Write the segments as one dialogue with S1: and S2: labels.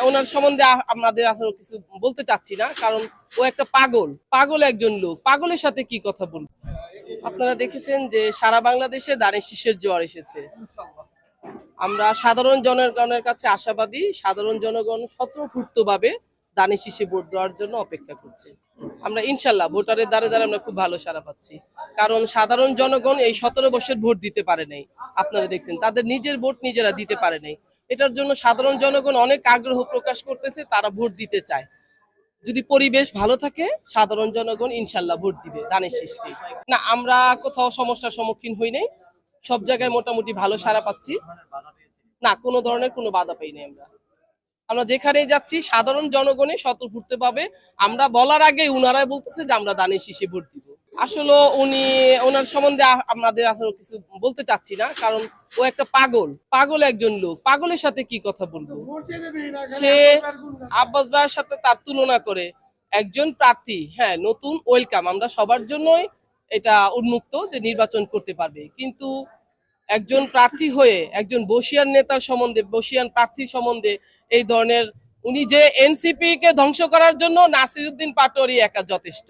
S1: ওনার সম্বন্ধে আমাদের আসলে কিছু বলতে চাচ্ছি না, কারণ ও একটা পাগল একজন লোক। পাগলের সাথে কি কথা বলবো? আপনারা দেখেছেন যে সারা বাংলাদেশে ধানের শীষের জ্বর এসেছে। আমরা সাধারণ জনগণের কাছে আশাবাদী, সাধারণ জনগণ স্বতঃস্ফূর্তভাবে ধানের শীষে ভোট দেওয়ার জন্য অপেক্ষা করছে। আমরা ইনশাল্লাহ ভোটারের দ্বারে দ্বারে আমরা খুব ভালো সাড়া পাচ্ছি, কারণ সাধারণ জনগণ এই 17 বছর ভোট দিতে পারে নাই। আপনারা দেখছেন তাদের নিজের ভোট নিজেরা দিতে পারে নাই। এটার জন্য সাধারণ জনগণ অনেক আগ্রহ প্রকাশ করতেছে, তারা ভোট দিতে চায়। যদি পরিবেশ ভালো থাকে সাধারণ জনগণ ইনশাল্লাহ ভোট দিবে ধানের শীষকে। না, আমরা কোথাও সমস্যার সম্মুখীন হই নাই, সব জায়গায় মোটামুটি ভালো সাড়া পাচ্ছি। না, কোনো ধরনের কোনো বাধা পাই নাই। আমরা আমরা যেখানেই যাচ্ছি সাধারণ জনগণে স্বতঃস্ফূর্ত পাবে। আমরা বলার আগে উনারাই বলতেছে যে আমরা ধানের শীষে ভোট দিব। আসলে ওনার সম্বন্ধে আমাদের আসলে কিছু বলতে চাচ্ছি না, কারণ ও একটা পাগল একজন লোক। পাগলের সাথে কি কথা বলবো? সে আব্বাস ভাইয়ের সাথে তার তুলনা করে একজন প্রার্থী, হ্যাঁ নতুন, ওয়েলকাম, আমরা সবার জন্যই এটা উন্মুক্ত যে নির্বাচন করতে পারবে, কিন্তু একজন প্রার্থী হয়ে একজন বসিয়ান নেতার সম্বন্ধে, বসিয়ান প্রার্থীর সম্বন্ধে এই ধরনের, উনি যে এনসিপি কে ধ্বংস করার জন্য নাসিরউদ্দিন পাটোয়ারি একা যথেষ্ট,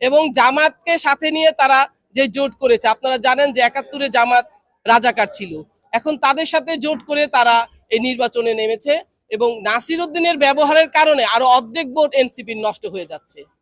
S1: এবং জামাতকে সাথে নিয়ে তারা যে জোট করেছে, আপনারা জানেন যে 71-এ জামাত রাজাকার ছিল, এখন তাদের সাথে জোট করে তারা এই নির্বাচনে নেমেছে, এবং নাসিরউদ্দিনের ব্যবহারের কারণে আরো অর্ধেক ভোট এনসিপির নষ্ট হয়ে যাচ্ছে।